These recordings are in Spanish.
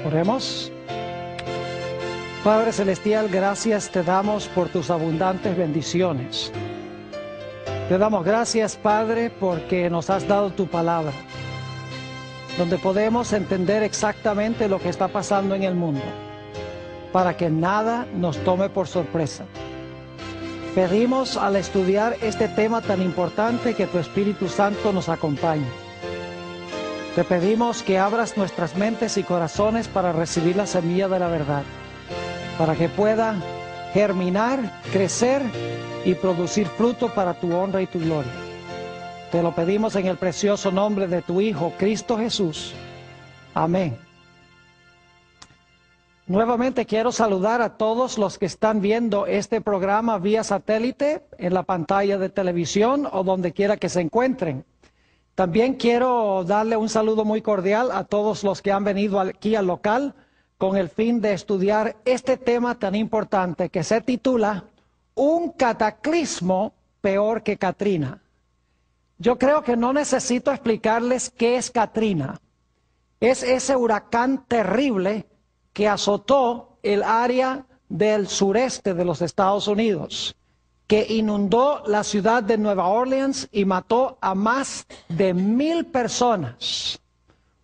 Oremos. Padre Celestial, gracias te damos por tus abundantes bendiciones. Te damos gracias, Padre, porque nos has dado tu palabra, donde podemos entender exactamente lo que está pasando en el mundo, para que nada nos tome por sorpresa. Pedimos al estudiar este tema tan importante que tu Espíritu Santo nos acompañe. Te pedimos que abras nuestras mentes y corazones para recibir la semilla de la verdad, para que pueda germinar, crecer y producir fruto para tu honra y tu gloria. Te lo pedimos en el precioso nombre de tu Hijo, Cristo Jesús. Amén. Nuevamente quiero saludar a todos los que están viendo este programa vía satélite, en la pantalla de televisión o donde quiera que se encuentren. También quiero darle un saludo muy cordial a todos los que han venido aquí al local con el fin de estudiar este tema tan importante que se titula Un cataclismo peor que Katrina. Yo creo que no necesito explicarles qué es Katrina. Es ese huracán terrible que azotó el área del sureste de los Estados Unidos, que inundó la ciudad de Nueva Orleans y mató a más de 1000 personas.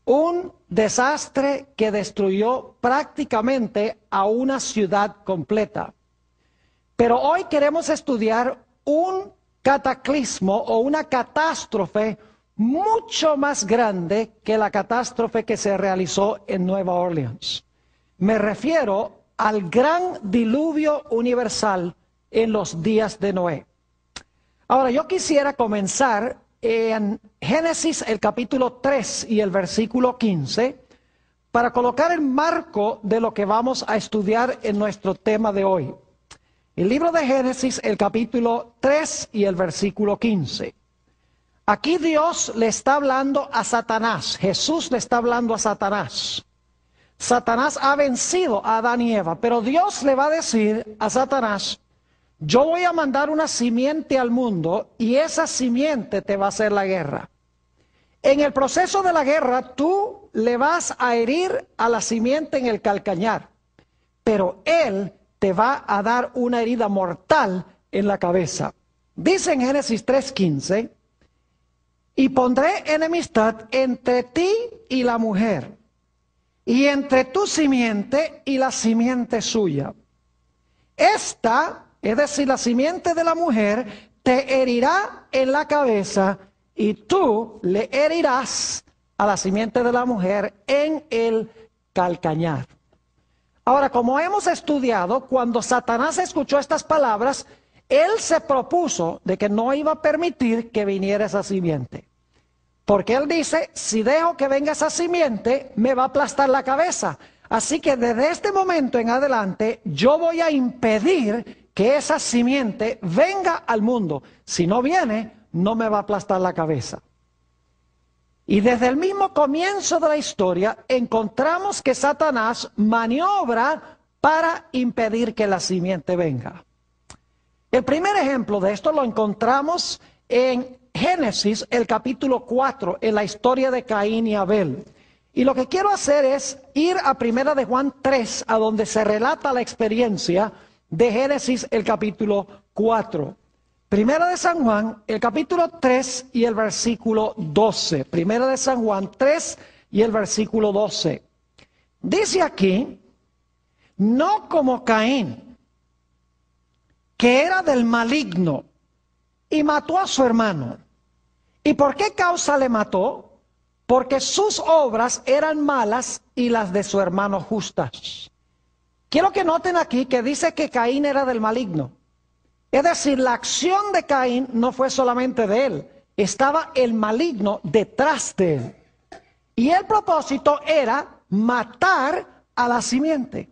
Un desastre que destruyó prácticamente a una ciudad completa. Pero hoy queremos estudiar un cataclismo o una catástrofe mucho más grande que la catástrofe que se realizó en Nueva Orleans. Me refiero al gran diluvio universal en los días de Noé. Ahora, yo quisiera comenzar en Génesis, el capítulo 3 y el versículo 15, para colocar el marco de lo que vamos a estudiar en nuestro tema de hoy. El libro de Génesis, el capítulo 3 y el versículo 15. Aquí Dios le está hablando a Satanás, Jesús le está hablando a Satanás. Satanás ha vencido a Adán y Eva, pero Dios le va a decir a Satanás: yo voy a mandar una simiente al mundo y esa simiente te va a hacer la guerra. En el proceso de la guerra tú le vas a herir a la simiente en el calcañar, pero él te va a dar una herida mortal en la cabeza. Dice en Génesis 3:15, y pondré enemistad entre ti y la mujer, y entre tu simiente y la simiente suya. Esta, es decir, la simiente de la mujer, te herirá en la cabeza y tú le herirás a la simiente de la mujer en el calcañar. Ahora, como hemos estudiado, cuando Satanás escuchó estas palabras, él se propuso de que no iba a permitir que viniera esa simiente. Porque él dice, si dejo que venga esa simiente, me va a aplastar la cabeza. Así que desde este momento en adelante, yo voy a impedir que esa simiente venga al mundo. Si no viene, no me va a aplastar la cabeza. Y desde el mismo comienzo de la historia, encontramos que Satanás maniobra para impedir que la simiente venga. El primer ejemplo de esto lo encontramos en Génesis, el capítulo 4, en la historia de Caín y Abel. Y lo que quiero hacer es ir a Primera de Juan 3, a donde se relata la experiencia de Génesis, el capítulo 4. Primera de San Juan, el capítulo 3 y el versículo 12. Primera de San Juan 3 y el versículo 12. Dice aquí, no como Caín, que era del maligno, y mató a su hermano. ¿Y por qué causa le mató? Porque sus obras eran malas y las de su hermano justas. Quiero que noten aquí que dice que Caín era del maligno. Es decir, la acción de Caín no fue solamente de él, estaba el maligno detrás de él. Y el propósito era matar a la simiente.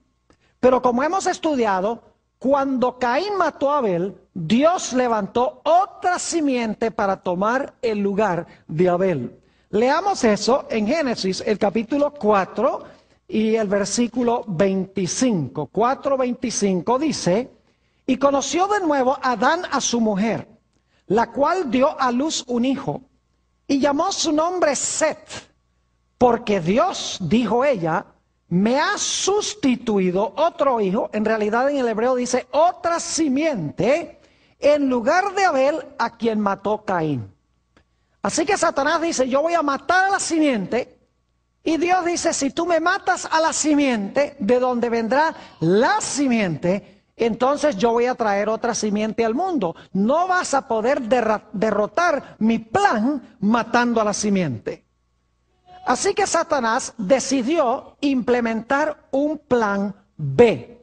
Pero como hemos estudiado, cuando Caín mató a Abel, Dios levantó otra simiente para tomar el lugar de Abel. Leamos eso en Génesis, el capítulo 4 y el versículo 25. 4:25 dice, y conoció de nuevo Adán a su mujer, la cual dio a luz un hijo, y llamó su nombre Set, porque Dios, dijo ella, me ha sustituido otro hijo, en realidad en el hebreo dice otra simiente, en lugar de Abel, a quien mató Caín. Así que Satanás dice, yo voy a matar a la simiente, y Dios dice, si tú me matas a la simiente, de donde vendrá la simiente, entonces yo voy a traer otra simiente al mundo. No vas a poder derrotar mi plan matando a la simiente. Así que Satanás decidió implementar un plan B.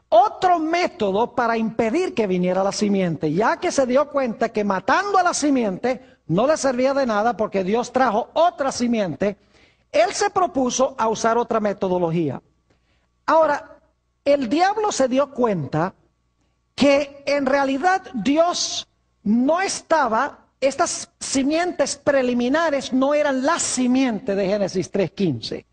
Otro método para impedir que viniera la simiente, ya que se dio cuenta que matando a la simiente no le servía de nada porque Dios trajo otra simiente. Él se propuso a usar otra metodología. Ahora, el diablo se dio cuenta que en realidad Dios no estaba, estas simientes preliminares no eran la simiente de Génesis 3:15.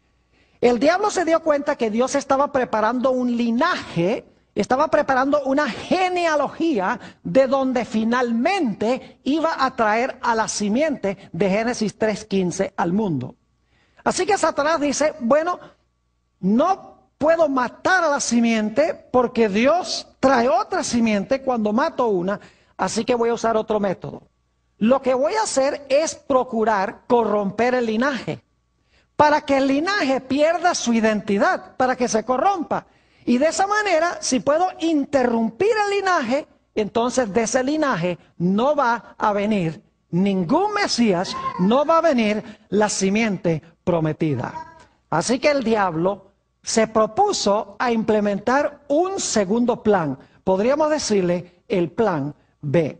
El diablo se dio cuenta que Dios estaba preparando un linaje, estaba preparando una genealogía de donde finalmente iba a traer a la simiente de Génesis 3:15 al mundo. Así que Satanás dice, bueno, no puedo matar a la simiente porque Dios trae otra simiente cuando mato una, así que voy a usar otro método. Lo que voy a hacer es procurar corromper el linaje, para que el linaje pierda su identidad, para que se corrompa. Y de esa manera, si puedo interrumpir el linaje, entonces de ese linaje no va a venir ningún Mesías, no va a venir la simiente prometida. Así que el diablo se propuso a implementar un segundo plan. Podríamos decirle el plan B.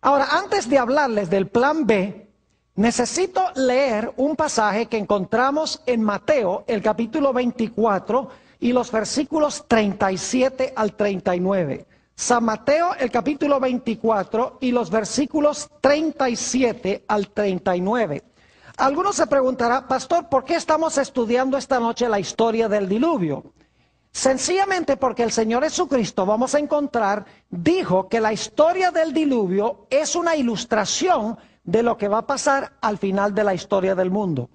Ahora, antes de hablarles del plan B, necesito leer un pasaje que encontramos en Mateo, el capítulo 24, y los versículos 37 al 39. San Mateo, el capítulo 24, y los versículos 37 al 39. Algunos se preguntarán, pastor, ¿por qué estamos estudiando esta noche la historia del diluvio? Sencillamente porque el Señor Jesucristo, vamos a encontrar, dijo que la historia del diluvio es una ilustración de lo que va a pasar al final de la historia del mundo.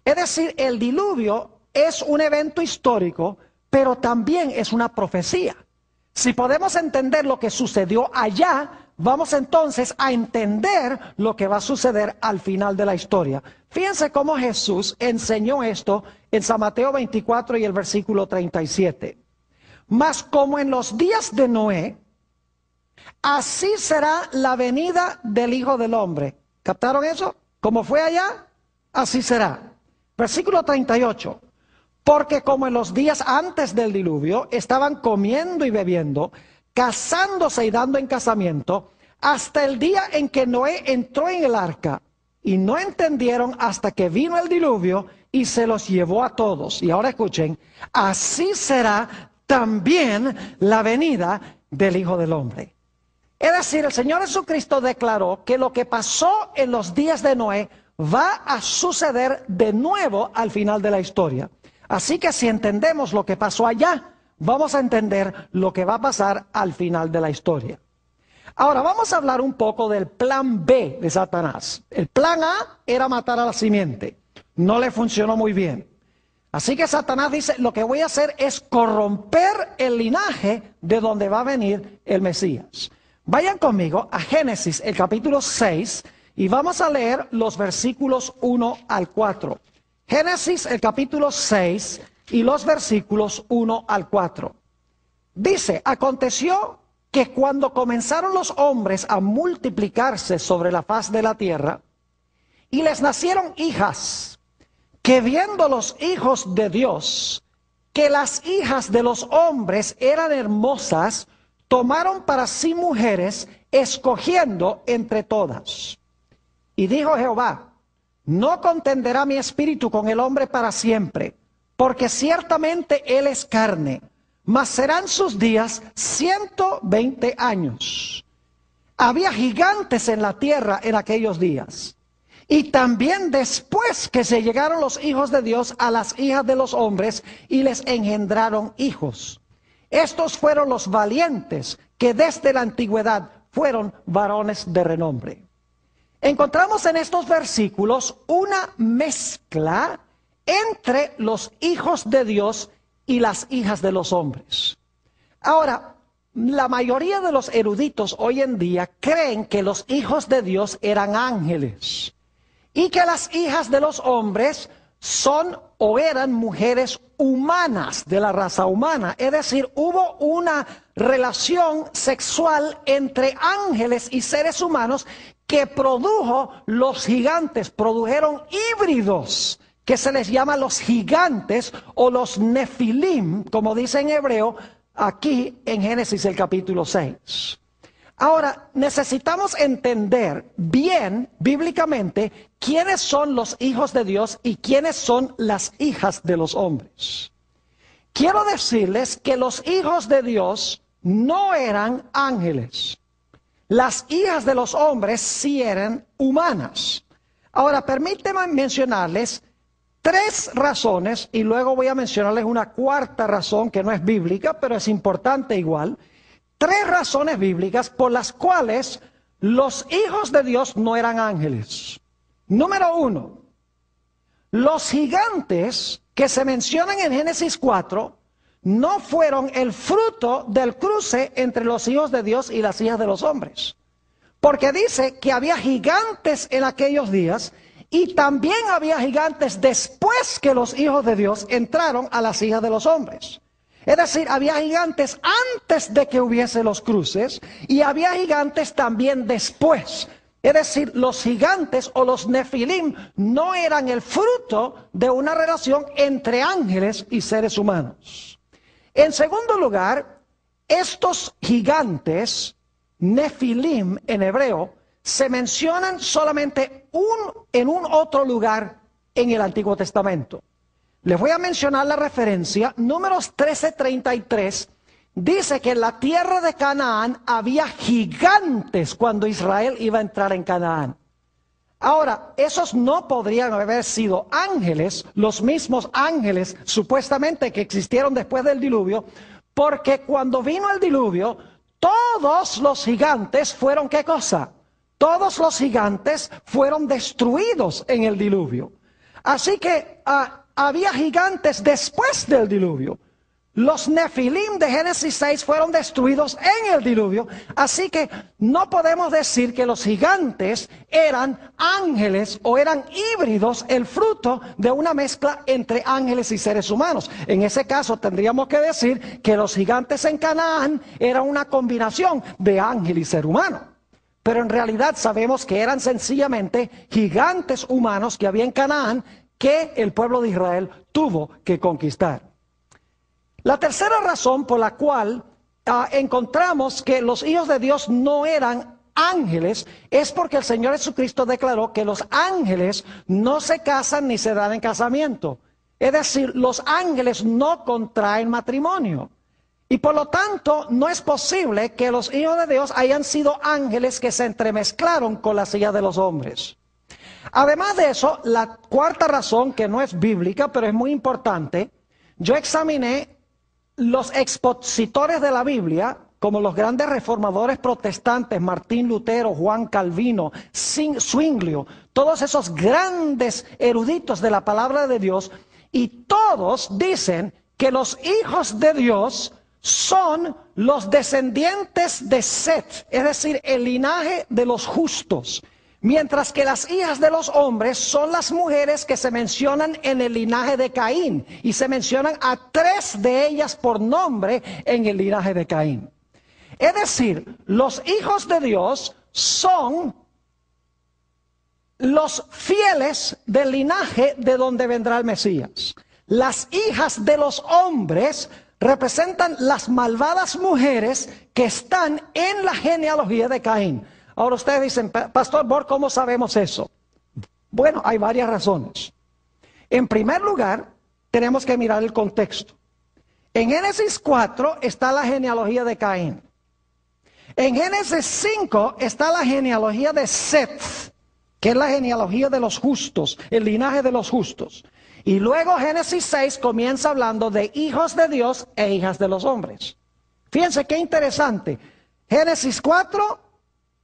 Es decir, el diluvio es un evento histórico, pero también es una profecía. Si podemos entender lo que sucedió allá, vamos entonces a entender lo que va a suceder al final de la historia. Fíjense cómo Jesús enseñó esto en San Mateo 24 y el versículo 37. Mas como en los días de Noé, así será la venida del Hijo del Hombre. ¿Captaron eso? Como fue allá, así será. Versículo 38. Porque como en los días antes del diluvio estaban comiendo y bebiendo, casándose y dando en casamiento, hasta el día en que Noé entró en el arca, y no entendieron hasta que vino el diluvio y se los llevó a todos. Y ahora escuchen, así será también la venida del Hijo del Hombre. Es decir, el Señor Jesucristo declaró que lo que pasó en los días de Noé va a suceder de nuevo al final de la historia. Así que si entendemos lo que pasó allá, vamos a entender lo que va a pasar al final de la historia. Ahora vamos a hablar un poco del plan B de Satanás. El plan A era matar a la simiente. No le funcionó muy bien. Así que Satanás dice, lo que voy a hacer es corromper el linaje de donde va a venir el Mesías. Vayan conmigo a Génesis, el capítulo 6, y vamos a leer los versículos 1 al 4. Génesis, el capítulo 6, y los versículos 1 al 4. Dice, aconteció que cuando comenzaron los hombres a multiplicarse sobre la faz de la tierra, y les nacieron hijas, que viendo los hijos de Dios, que las hijas de los hombres eran hermosas, tomaron para sí mujeres, escogiendo entre todas. Y dijo Jehová, no contenderá mi espíritu con el hombre para siempre, porque ciertamente él es carne, mas serán sus días 120 años. Había gigantes en la tierra en aquellos días. Y también después que se llegaron los hijos de Dios a las hijas de los hombres y les engendraron hijos. Estos fueron los valientes que desde la antigüedad fueron varones de renombre. Encontramos en estos versículos una mezcla entre los hijos de Dios y las hijas de los hombres. Ahora, la mayoría de los eruditos hoy en día creen que los hijos de Dios eran ángeles y que las hijas de los hombres son o eran mujeres humanas, de la raza humana. Es decir, hubo una relación sexual entre ángeles y seres humanos que produjo los gigantes, produjeron híbridos, que se les llama los gigantes o los nefilim, como dice en hebreo, aquí en Génesis el capítulo 6. Ahora, necesitamos entender bien, bíblicamente, quiénes son los hijos de Dios y quiénes son las hijas de los hombres. Quiero decirles que los hijos de Dios no eran ángeles. Las hijas de los hombres sí eran humanas. Ahora, permítanme mencionarles 3 razones, y luego voy a mencionarles una cuarta razón que no es bíblica, pero es importante igual. 3 razones bíblicas por las cuales los hijos de Dios no eran ángeles. Número 1, los gigantes que se mencionan en Génesis 4 no fueron el fruto del cruce entre los hijos de Dios y las hijas de los hombres. Porque dice que había gigantes en aquellos días y también había gigantes después que los hijos de Dios entraron a las hijas de los hombres. Es decir, había gigantes antes de que hubiese los cruces y había gigantes también después. Es decir, los gigantes o los nefilim no eran el fruto de una relación entre ángeles y seres humanos. En segundo lugar, estos gigantes, nefilim en hebreo, se mencionan solamente en un otro lugar en el Antiguo Testamento. Les voy a mencionar la referencia. Números 13:33 dice que en la tierra de Canaán había gigantes cuando Israel iba a entrar en Canaán. Ahora, esos no podrían haber sido ángeles, los mismos ángeles supuestamente que existieron después del diluvio, porque cuando vino el diluvio, todos los gigantes fueron, ¿qué cosa? Todos los gigantes fueron destruidos en el diluvio. Así que había gigantes después del diluvio. Los nefilim de Génesis 6 fueron destruidos en el diluvio. Así que no podemos decir que los gigantes eran ángeles o eran híbridos, el fruto de una mezcla entre ángeles y seres humanos. En ese caso tendríamos que decir que los gigantes en Canaán eran una combinación de ángel y ser humano. Pero en realidad sabemos que eran sencillamente gigantes humanos que había en Canaán que el pueblo de Israel tuvo que conquistar. La tercera razón por la cual encontramos que los hijos de Dios no eran ángeles es porque el Señor Jesucristo declaró que los ángeles no se casan ni se dan en casamiento. Es decir, los ángeles no contraen matrimonio. Y por lo tanto, no es posible que los hijos de Dios hayan sido ángeles que se entremezclaron con las hijas de los hombres. Además de eso, la cuarta razón, que no es bíblica, pero es muy importante, yo examiné los expositores de la Biblia, como los grandes reformadores protestantes, Martín Lutero, Juan Calvino, Zwinglio, todos esos grandes eruditos de la palabra de Dios, y todos dicen que los hijos de Dios son los descendientes de Set, es decir, el linaje de los justos. Mientras que las hijas de los hombres son las mujeres que se mencionan en el linaje de Caín. Y se mencionan a 3 de ellas por nombre en el linaje de Caín. Es decir, los hijos de Dios son los fieles del linaje de donde vendrá el Mesías. Las hijas de los hombres representan las malvadas mujeres que están en la genealogía de Caín. Ahora ustedes dicen, Pastor Borg, ¿cómo sabemos eso? Bueno, hay varias razones. En primer lugar, tenemos que mirar el contexto. En Génesis 4 está la genealogía de Caín. En Génesis 5 está la genealogía de Set, que es la genealogía de los justos, el linaje de los justos. Y luego Génesis 6 comienza hablando de hijos de Dios e hijas de los hombres. Fíjense qué interesante. Génesis 4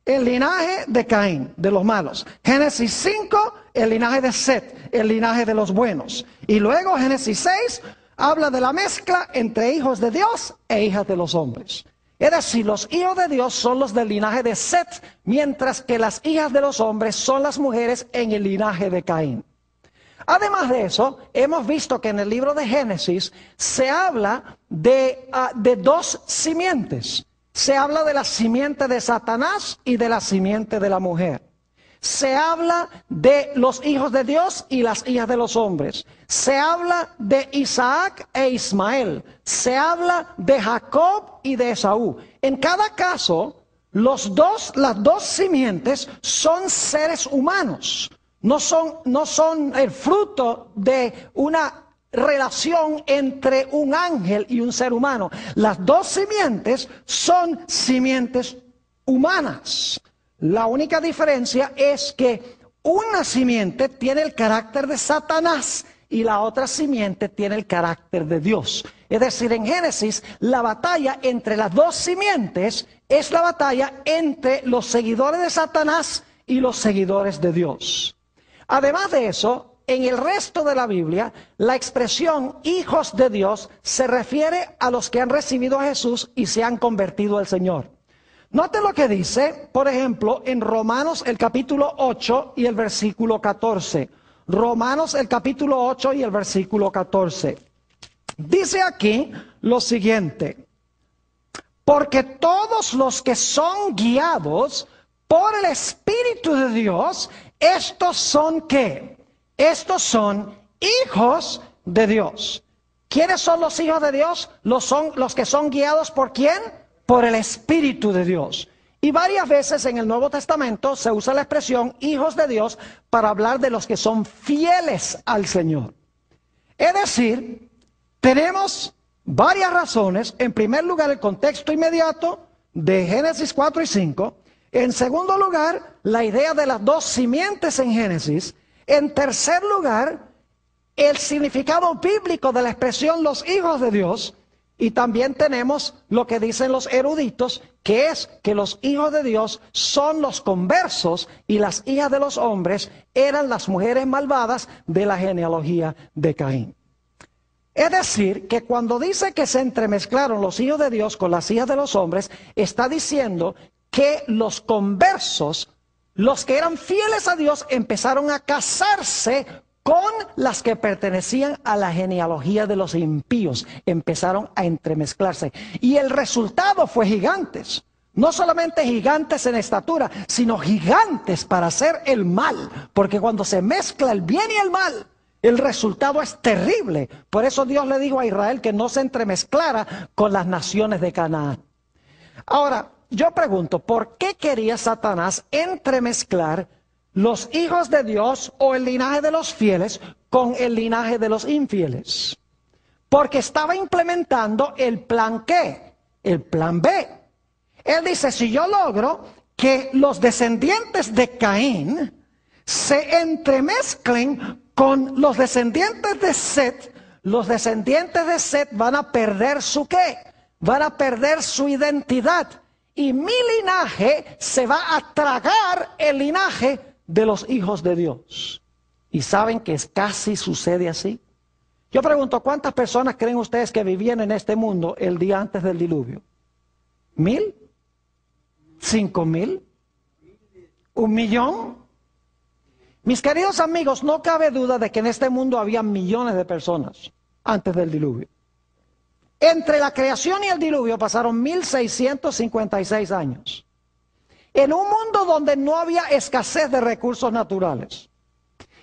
el linaje de Caín, de los malos. Génesis 5, el linaje de Set, el linaje de los buenos. Y luego Génesis 6 habla de la mezcla entre hijos de Dios e hijas de los hombres. Es decir, los hijos de Dios son los del linaje de Set, mientras que las hijas de los hombres son las mujeres en el linaje de Caín. Además de eso, hemos visto que en el libro de Génesis se habla de dos simientes. Se habla de la simiente de Satanás y de la simiente de la mujer. Se habla de los hijos de Dios y las hijas de los hombres. Se habla de Isaac e Ismael. Se habla de Jacob y de Esaú. En cada caso, las dos simientes son seres humanos. No son el fruto de una relación entre un ángel y un ser humano. Las dos simientes son simientes humanas. La única diferencia es que una simiente tiene el carácter de Satanás y la otra simiente tiene el carácter de Dios. Es decir, en Génesis, la batalla entre las dos simientes es la batalla entre los seguidores de Satanás y los seguidores de Dios. Además de eso, en el resto de la Biblia, la expresión hijos de Dios se refiere a los que han recibido a Jesús y se han convertido al Señor. Note lo que dice, por ejemplo, en Romanos el capítulo 8 y el versículo 14. Romanos el capítulo 8 y el versículo 14. Dice aquí lo siguiente: porque todos los que son guiados por el Espíritu de Dios, estos son ¿qué? Estos son hijos de Dios. ¿Quiénes son los hijos de Dios? Los que son guiados ¿por quién? Por el Espíritu de Dios. Y varias veces en el Nuevo Testamento se usa la expresión hijos de Dios para hablar de los que son fieles al Señor. Es decir, tenemos varias razones. En primer lugar, el contexto inmediato de Génesis 4 y 5. En segundo lugar, la idea de las dos simientes en Génesis. En tercer lugar, el significado bíblico de la expresión los hijos de Dios. Y también tenemos lo que dicen los eruditos, que es que los hijos de Dios son los conversos y las hijas de los hombres eran las mujeres malvadas de la genealogía de Caín. Es decir, que cuando dice que se entremezclaron los hijos de Dios con las hijas de los hombres, está diciendo que los conversos, los que eran fieles a Dios, empezaron a casarse con las que pertenecían a la genealogía de los impíos. Empezaron a entremezclarse. Y el resultado fue gigantes. No solamente gigantes en estatura, sino gigantes para hacer el mal. Porque cuando se mezcla el bien y el mal, el resultado es terrible. Por eso Dios le dijo a Israel que no se entremezclara con las naciones de Canaán. Ahora, yo pregunto, ¿por qué quería Satanás entremezclar los hijos de Dios o el linaje de los fieles con el linaje de los infieles? Porque estaba implementando el plan ¿qué? El plan B. Él dice, si yo logro que los descendientes de Caín se entremezclen con los descendientes de Set, los descendientes de Set van a perder su ¿qué? Van a perder su identidad. Y mi linaje se va a tragar el linaje de los hijos de Dios. ¿Y saben que casi sucede así? Yo pregunto, ¿cuántas personas creen ustedes que vivían en este mundo el día antes del diluvio? ¿1,000? ¿5,000? ¿1,000,000? Mis queridos amigos, no cabe duda de que en este mundo había millones de personas antes del diluvio. Entre la creación y el diluvio pasaron 1,656 años. En un mundo donde no había escasez de recursos naturales.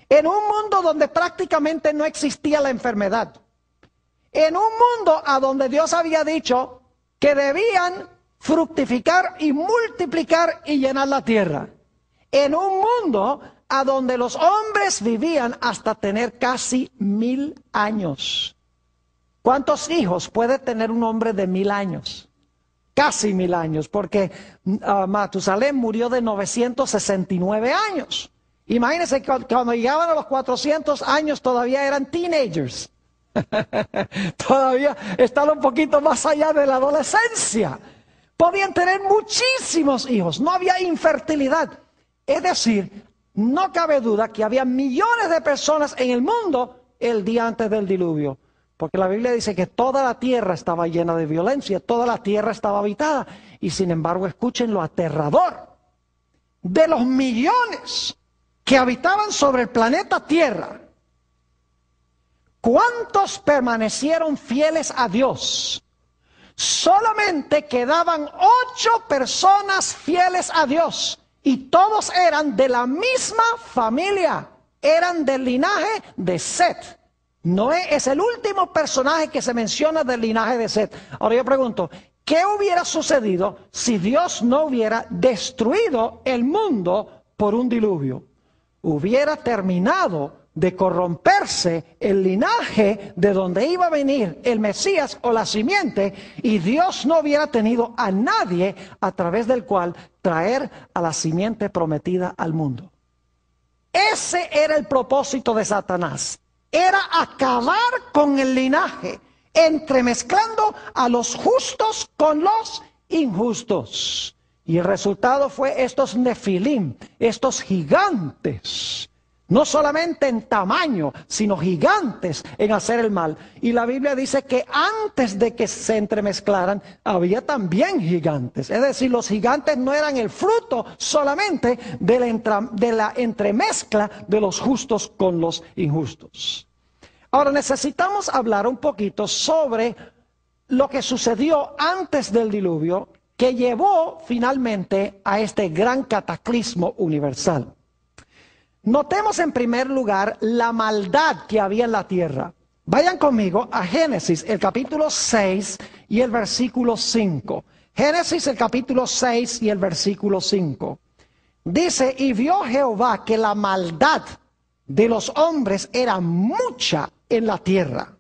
En un mundo donde prácticamente no existía la enfermedad. En un mundo a donde Dios había dicho que debían fructificar y multiplicar y llenar la tierra. En un mundo a donde los hombres vivían hasta tener casi 1,000 años. ¿Cuántos hijos puede tener un hombre de 1,000 años? Casi 1,000 años, porque Matusalén murió de 969 años. Imagínense que cuando llegaban a los 400 años todavía eran teenagers. Todavía están un poquito más allá de la adolescencia. Podían tener muchísimos hijos, no había infertilidad. Es decir, no cabe duda que había millones de personas en el mundo el día antes del diluvio. Porque la Biblia dice que toda la tierra estaba llena de violencia, toda la tierra estaba habitada. Y sin embargo, escuchen lo aterrador. De los millones que habitaban sobre el planeta Tierra, ¿cuántos permanecieron fieles a Dios? Solamente quedaban 8 personas fieles a Dios. Y todos eran de la misma familia. Eran del linaje de Set. Noé es el último personaje que se menciona del linaje de Set. Ahora yo pregunto, ¿qué hubiera sucedido si Dios no hubiera destruido el mundo por un diluvio? Hubiera terminado de corromperse el linaje de donde iba a venir el Mesías o la simiente, y Dios no hubiera tenido a nadie a través del cual traer a la simiente prometida al mundo. Ese era el propósito de Satanás. Era acabar con el linaje, entremezclando a los justos con los injustos. Y el resultado fue estos nefilim, estos gigantes, no solamente en tamaño, sino gigantes en hacer el mal. Y la Biblia dice que antes de que se entremezclaran, había también gigantes. Es decir, los gigantes no eran el fruto solamente de la entremezcla de los justos con los injustos. Ahora necesitamos hablar un poquito sobre lo que sucedió antes del diluvio, que llevó finalmente a este gran cataclismo universal. Notemos en primer lugar la maldad que había en la tierra. Vayan conmigo a Génesis, el capítulo 6 y el versículo 5. Génesis, el capítulo 6 y el versículo 5. Dice, y vio Jehová que la maldad de los hombres era mucha en la tierra,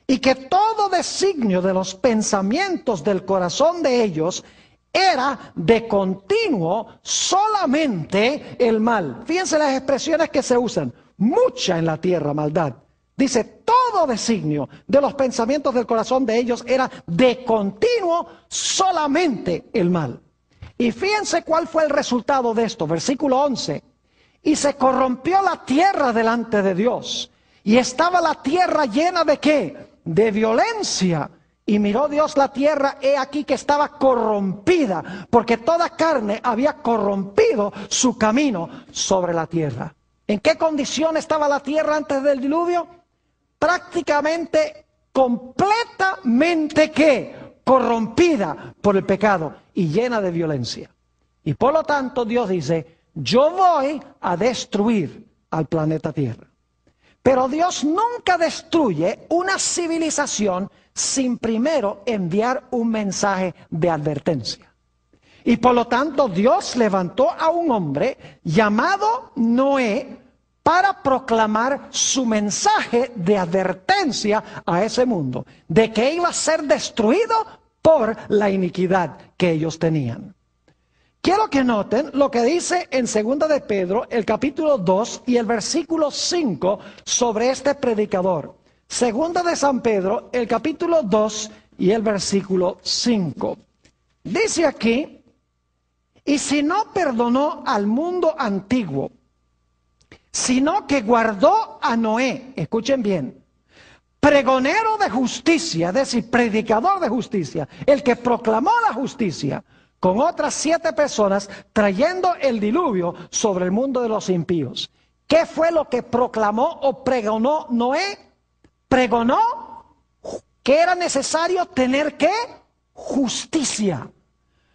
y que todo designio de los pensamientos del corazón de ellos era de continuo solamente el mal. Fíjense las expresiones que se usan. Mucha en la tierra maldad. Dice, todo designio de los pensamientos del corazón de ellos era de continuo solamente el mal. Y fíjense cuál fue el resultado de esto. Versículo 11. Y se corrompió la tierra delante de Dios. Y estaba la tierra llena de ¿qué? De violencia. Y miró Dios la tierra, he aquí que estaba corrompida, porque toda carne había corrompido su camino sobre la tierra. ¿En qué condición estaba la tierra antes del diluvio? Prácticamente, completamente ¿qué? Corrompida por el pecado y llena de violencia. Y por lo tanto Dios dice, yo voy a destruir al planeta Tierra. Pero Dios nunca destruye una civilización sin primero enviar un mensaje de advertencia. Y por lo tanto Dios levantó a un hombre llamado Noé para proclamar su mensaje de advertencia a ese mundo, de que iba a ser destruido por la iniquidad que ellos tenían. Quiero que noten lo que dice en 2 de Pedro, el capítulo 2 y el versículo 5 sobre este predicador. 2 de San Pedro, el capítulo 2 y el versículo 5. Dice aquí, y si no perdonó al mundo antiguo, sino que guardó a Noé, escuchen bien, pregonero de justicia, es decir, predicador de justicia, el que proclamó la justicia, con otras 7 personas, trayendo el diluvio sobre el mundo de los impíos. ¿Qué fue lo que proclamó o pregonó Noé? Pregonó que era necesario tener ¿qué? Justicia.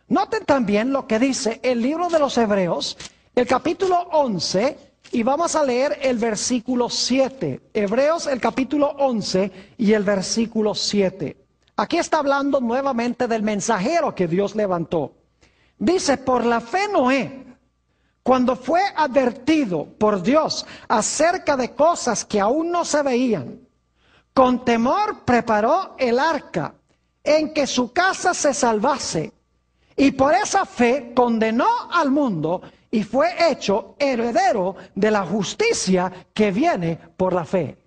Noten también lo que dice el libro de los Hebreos, el capítulo 11, y vamos a leer el versículo 7. Hebreos, el capítulo 11 y el versículo 7. Aquí está hablando nuevamente del mensajero que Dios levantó. Dice, por la fe Noé, cuando fue advertido por Dios acerca de cosas que aún no se veían, con temor preparó el arca en que su casa se salvase, y por esa fe condenó al mundo y fue hecho heredero de la justicia que viene por la fe.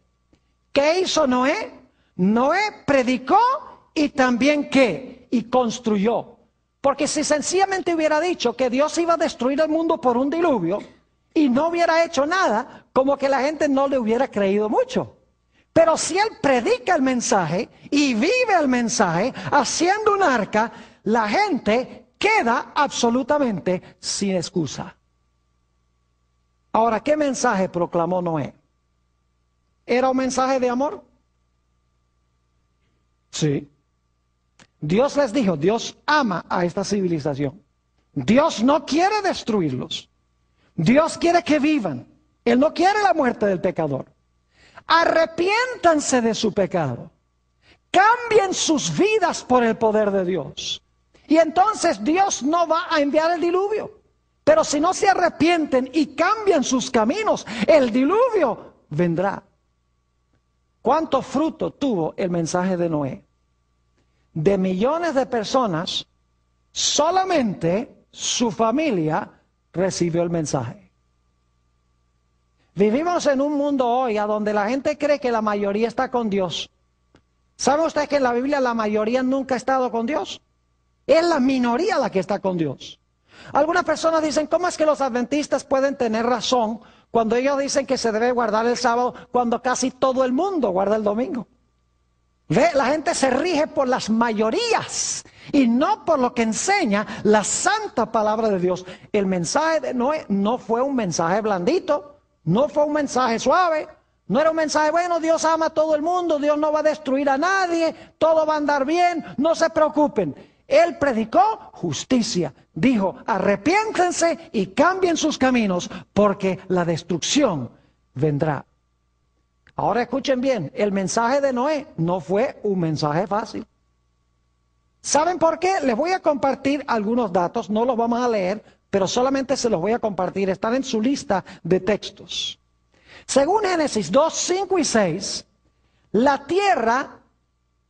¿Qué hizo Noé? Noé predicó y también ¿qué? Y construyó. Porque si sencillamente hubiera dicho que Dios iba a destruir el mundo por un diluvio y no hubiera hecho nada, como que la gente no le hubiera creído mucho. Pero si Él predica el mensaje y vive el mensaje haciendo un arca, la gente queda absolutamente sin excusa. Ahora, ¿qué mensaje proclamó Noé? ¿Era un mensaje de amor? Sí. Dios les dijo, Dios ama a esta civilización. Dios no quiere destruirlos. Dios quiere que vivan. Él no quiere la muerte del pecador. Arrepiéntanse de su pecado. Cambien sus vidas por el poder de Dios. Y entonces Dios no va a enviar el diluvio. Pero si no se arrepienten y cambian sus caminos, el diluvio vendrá. ¿Cuánto fruto tuvo el mensaje de Noé? De millones de personas, solamente su familia recibió el mensaje. Vivimos en un mundo hoy a donde la gente cree que la mayoría está con Dios. ¿Sabe usted que en la Biblia la mayoría nunca ha estado con Dios? Es la minoría la que está con Dios. Algunas personas dicen, ¿cómo es que los adventistas pueden tener razón cuando ellos dicen que se debe guardar el sábado cuando casi todo el mundo guarda el domingo? ¿Ve? La gente se rige por las mayorías y no por lo que enseña la santa palabra de Dios. El mensaje de Noé no fue un mensaje blandito, no fue un mensaje suave, no era un mensaje, bueno, Dios ama a todo el mundo, Dios no va a destruir a nadie, todo va a andar bien, no se preocupen. Él predicó justicia, dijo, arrepiéntense y cambien sus caminos porque la destrucción vendrá. Ahora escuchen bien, el mensaje de Noé no fue un mensaje fácil. ¿Saben por qué? Les voy a compartir algunos datos, no los vamos a leer, pero solamente se los voy a compartir, están en su lista de textos. Según Génesis 2, 5 y 6, la tierra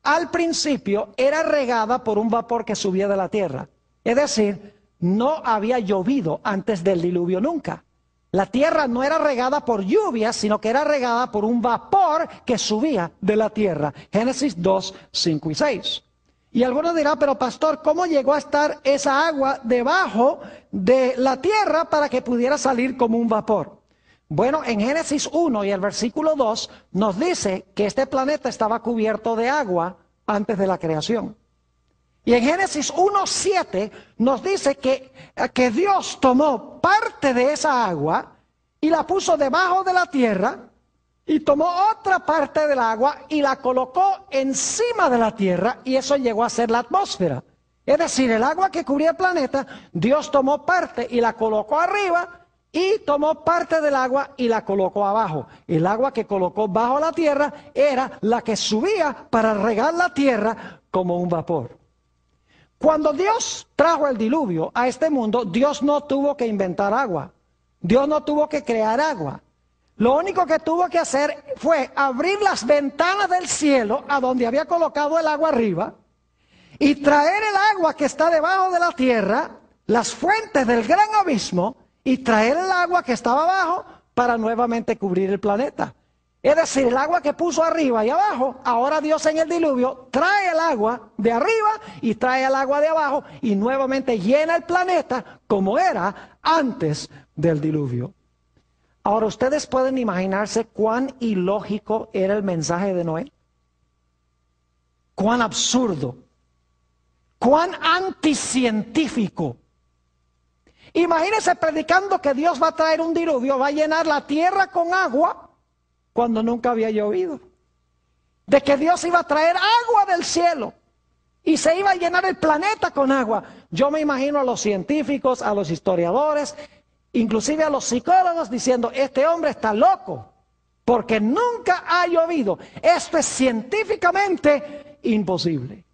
al principio era regada por un vapor que subía de la tierra. Es decir, no había llovido antes del diluvio nunca. La tierra no era regada por lluvia, sino que era regada por un vapor que subía de la tierra. Génesis 2, 5 y 6. Y algunos dirán, pero pastor, ¿cómo llegó a estar esa agua debajo de la tierra para que pudiera salir como un vapor? Bueno, en Génesis 1 y el versículo 2 nos dice que este planeta estaba cubierto de agua antes de la creación. Y en Génesis 1:7 nos dice que Dios tomó parte de esa agua y la puso debajo de la tierra y tomó otra parte del agua y la colocó encima de la tierra y eso llegó a ser la atmósfera. Es decir, el agua que cubría el planeta, Dios tomó parte y la colocó arriba y tomó parte del agua y la colocó abajo. El agua que colocó bajo la tierra era la que subía para regar la tierra como un vapor. Cuando Dios trajo el diluvio a este mundo, Dios no tuvo que inventar agua. Dios no tuvo que crear agua. Lo único que tuvo que hacer fue abrir las ventanas del cielo a donde había colocado el agua arriba y traer el agua que está debajo de la tierra, las fuentes del gran abismo, y traer el agua que estaba abajo para nuevamente cubrir el planeta. Es decir, el agua que puso arriba y abajo, ahora Dios en el diluvio trae el agua de arriba y trae el agua de abajo y nuevamente llena el planeta como era antes del diluvio. Ahora, ¿ustedes pueden imaginarse cuán ilógico era el mensaje de Noé? Cuán absurdo, cuán anticientífico. Imagínense predicando que Dios va a traer un diluvio, va a llenar la tierra con agua cuando nunca había llovido. De que Dios iba a traer agua del cielo y se iba a llenar el planeta con agua. Yo me imagino a los científicos, a los historiadores, inclusive a los psicólogos diciendo, este hombre está loco porque nunca ha llovido. Esto es científicamente imposible.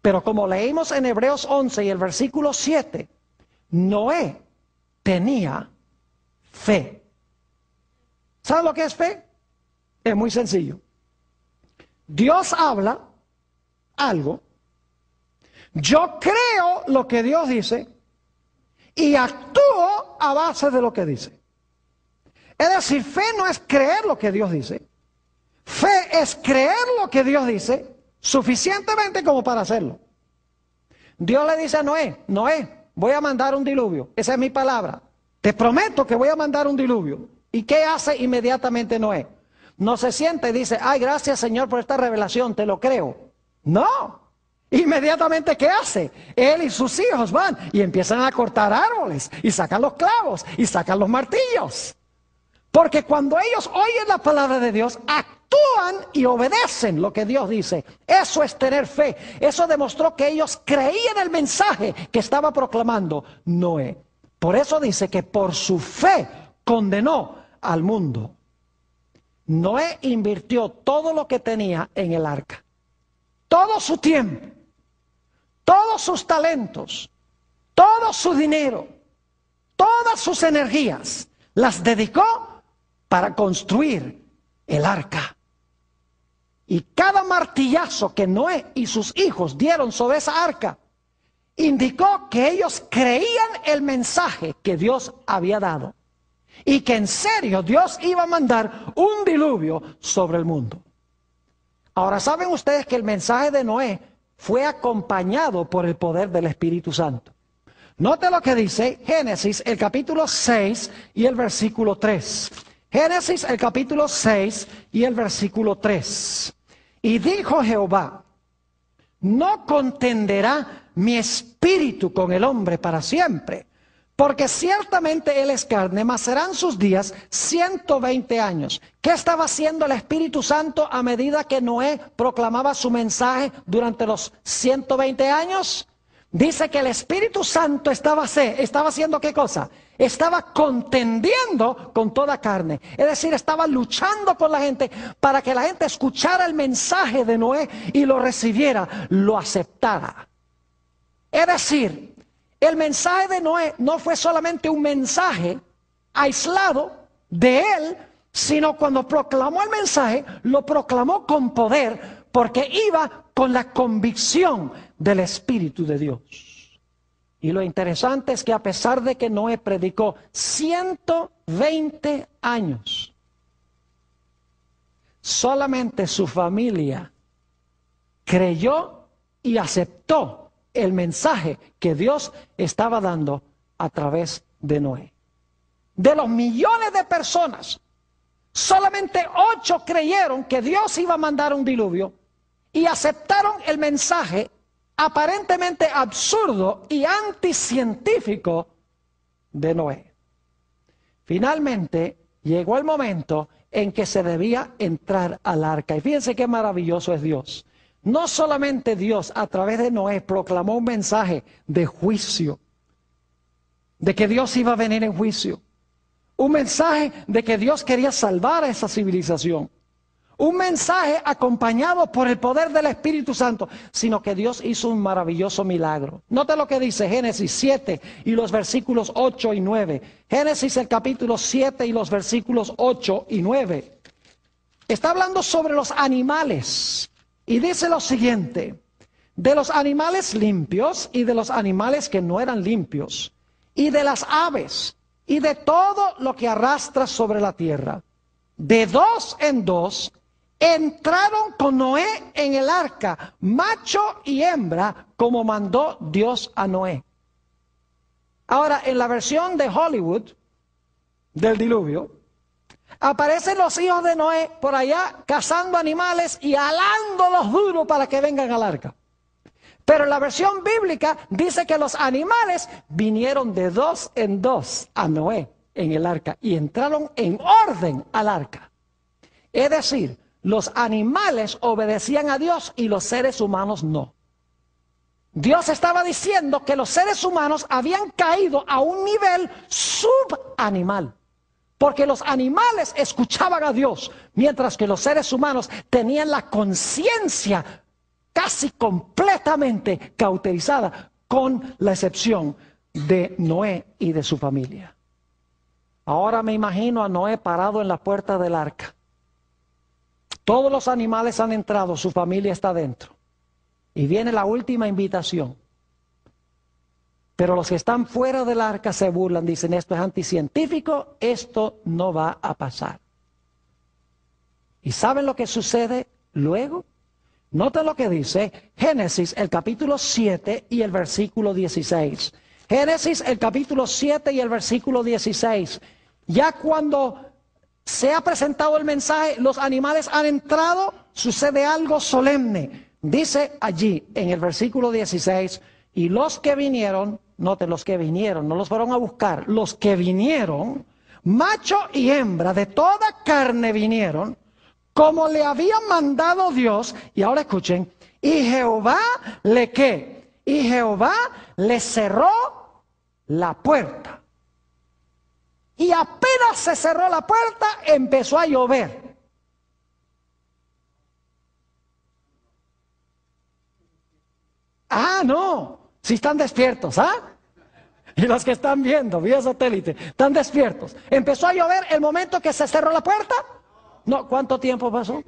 Pero como leímos en Hebreos 11 y el versículo 7, Noé tenía fe. ¿Saben lo que es fe? Es muy sencillo. Dios habla algo, yo creo lo que Dios dice y actúo a base de lo que dice. Es decir, fe no es creer lo que Dios dice. Fe es creer lo que Dios dice suficientemente como para hacerlo. Dios le dice a Noé, Noé, voy a mandar un diluvio. Esa es mi palabra. Te prometo que voy a mandar un diluvio. ¿Y qué hace inmediatamente Noé? No se siente y dice, ay, gracias Señor por esta revelación, te lo creo. No. Inmediatamente, ¿qué hace? Él y sus hijos van y empiezan a cortar árboles y sacan los clavos y sacan los martillos. Porque cuando ellos oyen la palabra de Dios, actúan y obedecen lo que Dios dice. Eso es tener fe. Eso demostró que ellos creían el mensaje que estaba proclamando Noé. Por eso dice que por su fe condenó al mundo. Noé invirtió todo lo que tenía en el arca. Todo su tiempo, todos sus talentos, todo su dinero, todas sus energías, las dedicó para construir el arca. Y cada martillazo que Noé y sus hijos dieron sobre esa arca, indicó que ellos creían el mensaje que Dios había dado. Y que en serio Dios iba a mandar un diluvio sobre el mundo. Ahora, ¿saben ustedes que el mensaje de Noé fue acompañado por el poder del Espíritu Santo? Note lo que dice Génesis, el capítulo 6 y el versículo 3. Génesis, el capítulo 6 y el versículo 3. Y dijo Jehová, no contenderá mi espíritu con el hombre para siempre, porque ciertamente él es carne, mas serán sus días 120 años. ¿Qué estaba haciendo el Espíritu Santo a medida que Noé proclamaba su mensaje durante los 120 años? Dice que el Espíritu Santo estaba haciendo ¿qué cosa? Estaba contendiendo con toda carne. Es decir, estaba luchando con la gente para que la gente escuchara el mensaje de Noé y lo recibiera, lo aceptara. Es decir, el mensaje de Noé no fue solamente un mensaje aislado de él, sino cuando proclamó el mensaje, lo proclamó con poder, porque iba con la convicción del Espíritu de Dios. Y lo interesante es que a pesar de que Noé predicó 120 años, solamente su familia creyó y aceptó el mensaje que Dios estaba dando a través de Noé. De los millones de personas, solamente 8 creyeron que Dios iba a mandar un diluvio y aceptaron el mensaje aparentemente absurdo y anticientífico de Noé. Finalmente llegó el momento en que se debía entrar al arca. Y fíjense qué maravilloso es Dios. No solamente Dios a través de Noé proclamó un mensaje de juicio, de que Dios iba a venir en juicio, un mensaje de que Dios quería salvar a esa civilización, un mensaje acompañado por el poder del Espíritu Santo, sino que Dios hizo un maravilloso milagro. Note lo que dice Génesis 7 y los versículos 8 y 9. Génesis el capítulo 7 y los versículos 8 y 9. Está hablando sobre los animales. Y dice lo siguiente, de los animales limpios y de los animales que no eran limpios, y de las aves, y de todo lo que arrastra sobre la tierra, de 2 en 2, entraron con Noé en el arca, macho y hembra, como mandó Dios a Noé. Ahora, en la versión de Hollywood del diluvio, aparecen los hijos de Noé por allá cazando animales y alándolos duro para que vengan al arca. Pero la versión bíblica dice que los animales vinieron de 2 en 2 a Noé en el arca y entraron en orden al arca. Es decir, los animales obedecían a Dios y los seres humanos no. Dios estaba diciendo que los seres humanos habían caído a un nivel subanimal. Porque los animales escuchaban a Dios, mientras que los seres humanos tenían la conciencia casi completamente cauterizada, con la excepción de Noé y de su familia. Ahora me imagino a Noé parado en la puerta del arca. Todos los animales han entrado, su familia está dentro. Y viene la última invitación. Pero los que están fuera del arca se burlan, dicen, esto es anticientífico, esto no va a pasar. ¿Y saben lo que sucede luego? Noten lo que dice Génesis, el capítulo 7 y el versículo 16. Génesis, el capítulo 7 y el versículo 16. Ya cuando se ha presentado el mensaje, los animales han entrado, sucede algo solemne. Dice allí en el versículo 16, y los que vinieron, noten los que vinieron, no los fueron a buscar, los que vinieron, macho y hembra de toda carne vinieron, como le había mandado Dios, y ahora escuchen, y Jehová le ¿qué? Y Jehová le cerró la puerta. Y apenas se cerró la puerta, empezó a llover. Ah, no, si están despiertos, ¿ah? Y los que están viendo vía satélite, están despiertos. Empezó a llover el momento que se cerró la puerta. No, ¿cuánto tiempo pasó?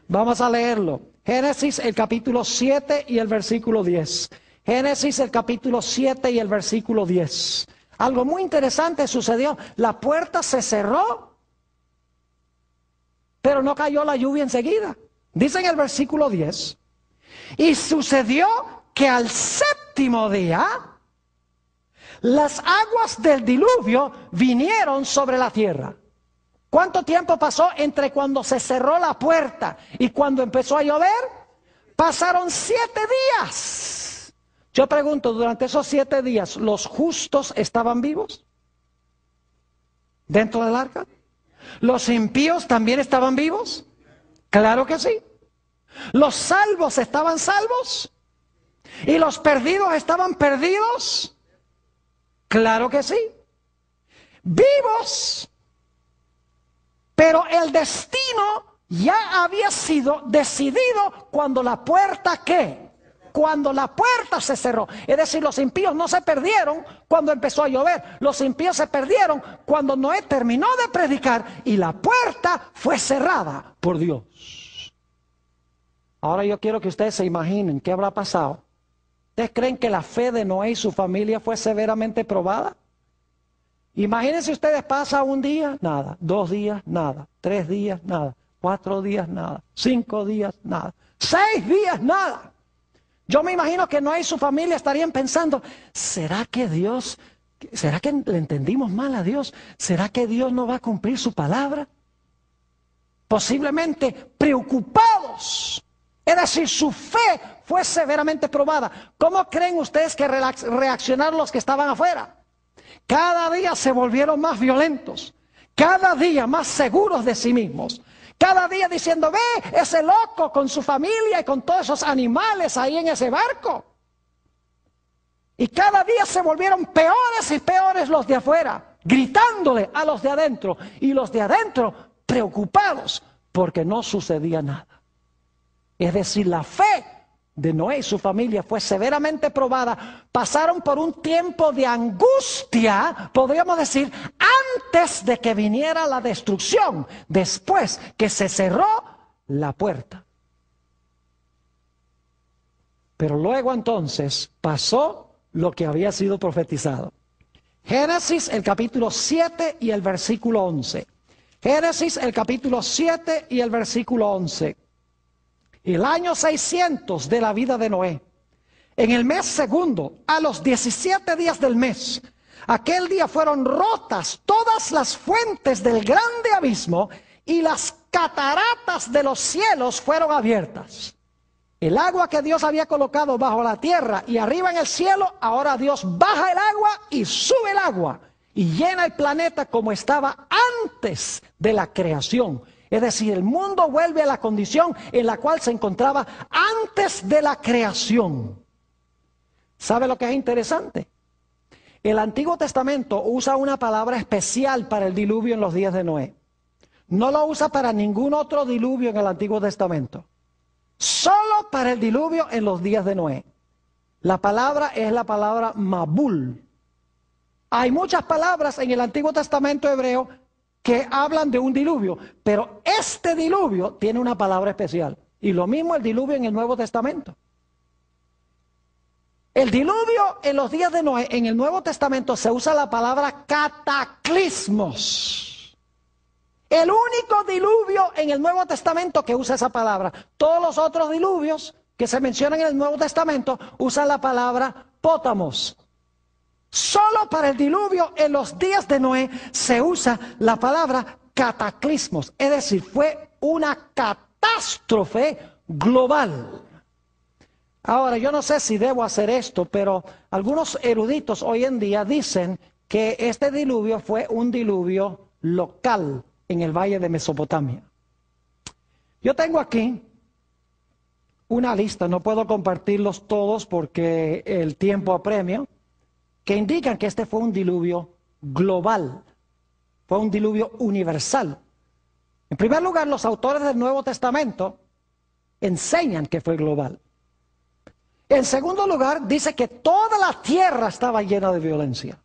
Vamos a leerlo. Génesis, el capítulo 7 y el versículo 10. Génesis, el capítulo 7 y el versículo 10. Algo muy interesante sucedió. La puerta se cerró, pero no cayó la lluvia enseguida. Dice en el versículo 10. Y sucedió que al séptimo día, las aguas del diluvio vinieron sobre la tierra. ¿Cuánto tiempo pasó entre cuando se cerró la puerta y cuando empezó a llover? Pasaron 7 días. Yo pregunto, durante esos 7 días, ¿los justos estaban vivos dentro del arca? ¿Los impíos también estaban vivos? Claro que sí. ¿Los salvos estaban salvos? ¿Y los perdidos estaban perdidos? Claro que sí. Vivos. Pero el destino ya había sido decidido cuando la puerta ¿qué? Cuando la puerta se cerró. Es decir, los impíos no se perdieron cuando empezó a llover. Los impíos se perdieron cuando Noé terminó de predicar y la puerta fue cerrada por Dios. Ahora yo quiero que ustedes se imaginen qué habrá pasado. ¿Ustedes creen que la fe de Noé y su familia fue severamente probada? Imagínense ustedes, pasa un día, nada, 2 días, nada, 3 días, nada, 4 días, nada, 5 días, nada, 6 días, nada. Yo me imagino que Noé y su familia estarían pensando, ¿será que le entendimos mal a Dios? ¿Será que Dios no va a cumplir su palabra? Posiblemente preocupados. Es decir, su fe fue severamente probada. ¿Cómo creen ustedes que reaccionaron los que estaban afuera? Cada día se volvieron más violentos, cada día más seguros de sí mismos, cada día diciendo, ve, ese loco con su familia y con todos esos animales ahí en ese barco. Y cada día se volvieron peores y peores los de afuera, gritándole a los de adentro, y los de adentro preocupados porque no sucedía nada. Es decir, la fe de Noé y su familia fue severamente probada. Pasaron por un tiempo de angustia, podríamos decir, antes de que viniera la destrucción, después que se cerró la puerta. Pero luego entonces pasó lo que había sido profetizado. Génesis, el capítulo 7 y el versículo 11. Génesis, el capítulo 7 y el versículo 11. El año 600 de la vida de Noé, en el mes segundo, a los 17 días del mes, aquel día fueron rotas todas las fuentes del grande abismo y las cataratas de los cielos fueron abiertas. El agua que Dios había colocado bajo la tierra y arriba en el cielo, ahora Dios baja el agua y sube el agua y llena el planeta como estaba antes de la creación. Es decir, el mundo vuelve a la condición en la cual se encontraba antes de la creación. ¿Sabe lo que es interesante? El Antiguo Testamento usa una palabra especial para el diluvio en los días de Noé. No lo usa para ningún otro diluvio en el Antiguo Testamento. Solo para el diluvio en los días de Noé. La palabra es la palabra Mabul. Hay muchas palabras en el Antiguo Testamento hebreo que hablan de un diluvio, pero este diluvio tiene una palabra especial. Y lo mismo el diluvio en el Nuevo Testamento. El diluvio en los días de Noé, en el Nuevo Testamento se usa la palabra cataclismos. El único diluvio en el Nuevo Testamento que usa esa palabra. Todos los otros diluvios que se mencionan en el Nuevo Testamento usan la palabra pótamos. Solo para el diluvio en los días de Noé se usa la palabra cataclismos. Es decir, fue una catástrofe global. Ahora, yo no sé si debo hacer esto, pero algunos eruditos hoy en día dicen que este diluvio fue un diluvio local en el valle de Mesopotamia. Yo tengo aquí una lista, no puedo compartirlos todos porque el tiempo apremia, que indican que este fue un diluvio global, fue un diluvio universal. En primer lugar, los autores del Nuevo Testamento enseñan que fue global. En segundo lugar, dice que toda la tierra estaba llena de violencia.